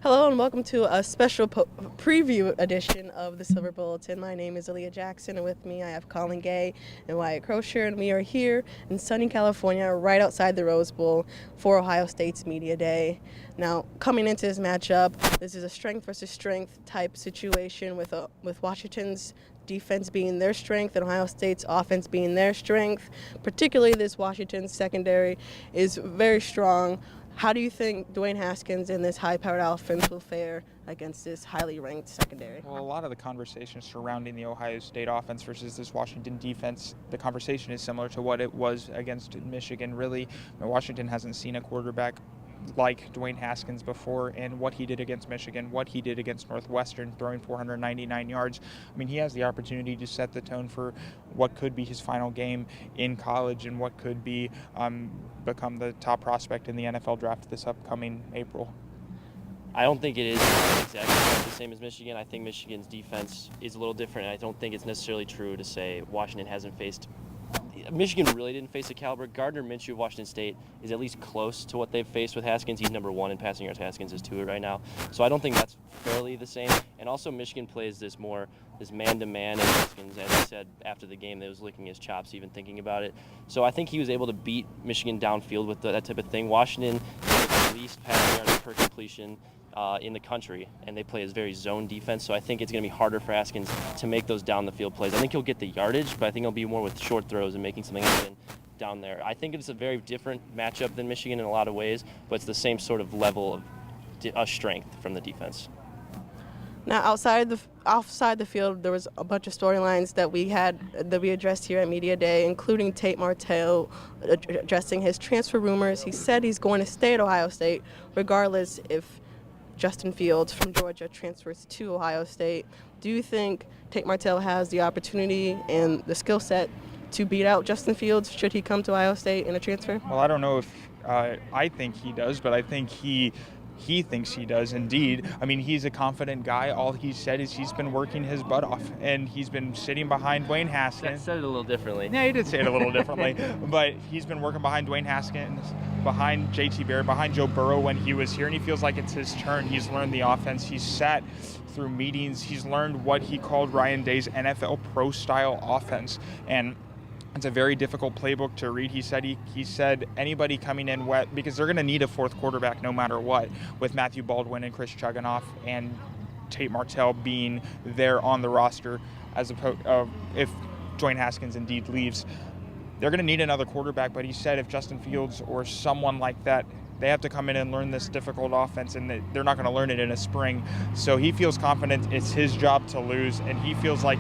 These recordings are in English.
Hello and welcome to a special preview edition of the Silver Bulletin. My name is Aaliyah Jackson, and with me I have Colin Gay and Wyatt Crozier, and we are here in sunny California, right outside the Rose Bowl for Ohio State's Media Day. Now, coming into this matchup, this is a strength versus strength type situation with Washington's defense being their strength and Ohio State's offense being their strength. Particularly this Washington secondary is very strong. How do you think Dwayne Haskins and this high-powered offense will fare against this highly ranked secondary? Well, a lot of the conversation surrounding the Ohio State offense versus this Washington defense, the conversation is similar to what it was against Michigan. Really, Washington hasn't seen a quarterback like Dwayne Haskins before, and what he did against Michigan, what he did against Northwestern, throwing 499 yards. I mean, he has the opportunity to set the tone for what could be his final game in college and what could be become the top prospect in the NFL draft this upcoming April. I don't think it is exactly the same as Michigan. I think Michigan's defense is a little different, and I don't think it's necessarily true to say Washington hasn't faced. Michigan really didn't face a caliber. Gardner Minshew of Washington State is at least close to what they've faced with Haskins. He's number one in passing yards. Haskins is 2 right now. So I don't think that's fairly the same. And also Michigan plays this man-to-man, and Haskins, as he said after the game, that was licking his chops even thinking about it. So I think he was able to beat Michigan downfield with that type of thing. Washington has the least passing yards per completion in the country, and they play as very zone defense, so I think it's going to be harder for Haskins to make those down the field plays. I think he'll get the yardage, but I think he'll be more with short throws and making something happen down there. I think it's a very different matchup than Michigan in a lot of ways, but it's the same sort of level of strength from the defense. Now, outside the field, there was a bunch of storylines that we addressed here at Media Day, including Tate Martell addressing his transfer rumors. He said he's going to stay at Ohio State, regardless if Justin Fields from Georgia transfers to Ohio State. Do you think Tate Martell has the opportunity and the skill set to beat out Justin Fields should he come to Ohio State in a transfer? Well, I don't know if I think he does, but I think he thinks he does indeed. I mean, he's a confident guy. All he said is he's been working his butt off, and he's been sitting behind Dwayne Haskins. He said it a little differently. Yeah, he did say it a little differently, but he's been working behind Dwayne Haskins, behind JT Barrett, behind Joe Burrow when he was here, and he feels like it's his turn. He's learned the offense. He's sat through meetings. He's learned what he called Ryan Day's NFL pro-style offense, and it's a very difficult playbook to read. He said anybody coming in wet, because they're going to need a fourth quarterback no matter what, with Matthew Baldwin and Chris Chuganoff and Tate Martell being there on the roster, as opposed if Dwayne Haskins indeed leaves. They're going to need another quarterback, but he said if Justin Fields or someone like that, they have to come in and learn this difficult offense, and they're not going to learn it in a spring. So he feels confident it's his job to lose, and he feels like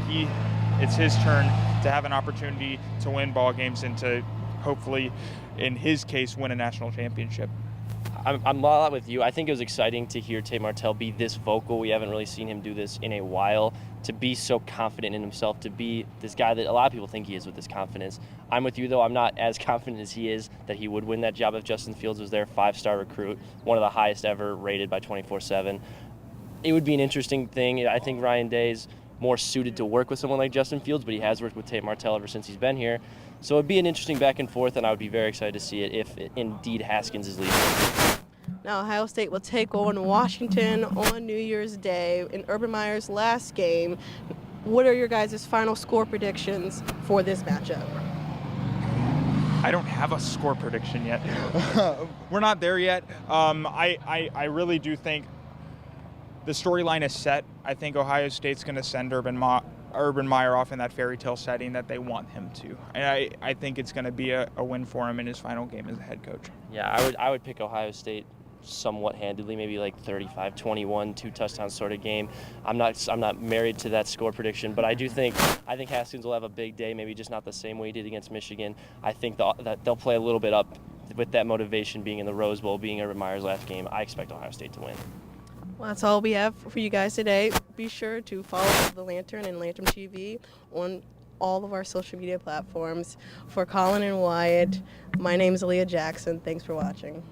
it's his turn to have an opportunity to win ball games and to hopefully, in his case, win a national championship. I'm a lot with you. I think it was exciting to hear Tate Martell be this vocal. We haven't really seen him do this in a while. To be so confident in himself, to be this guy that a lot of people think he is with this confidence. I'm with you, though. I'm not as confident as he is that he would win that job if Justin Fields was there. 5-star recruit, one of the highest ever rated by 24/7. It would be an interesting thing. I think Ryan Day's more suited to work with someone like Justin Fields, but he has worked with Tate Martell ever since he's been here. So it'd be an interesting back and forth, and I would be very excited to see it if indeed Haskins is leaving. Now, Ohio State will take on Washington on New Year's Day in Urban Meyer's last game. What are your guys' final score predictions for this matchup? I don't have a score prediction yet. We're not there yet. I really do think the storyline is set. I think Ohio State's going to send Urban Meyer off in that fairy tale setting that they want him to. And I think it's going to be a win for him in his final game as a head coach. Yeah, I would pick Ohio State somewhat handedly, maybe like 35-21, 2-touchdown sort of game. I'm not married to that score prediction, but I think Haskins will have a big day, maybe just not the same way he did against Michigan. I think that they'll play a little bit up with that motivation being in the Rose Bowl, being Urban Meyer's last game. I expect Ohio State to win. Well, that's all we have for you guys today. Be sure to follow The Lantern and Lantern TV on all of our social media platforms. For Colin and Wyatt, my name is Aaliyah Jackson. Thanks for watching.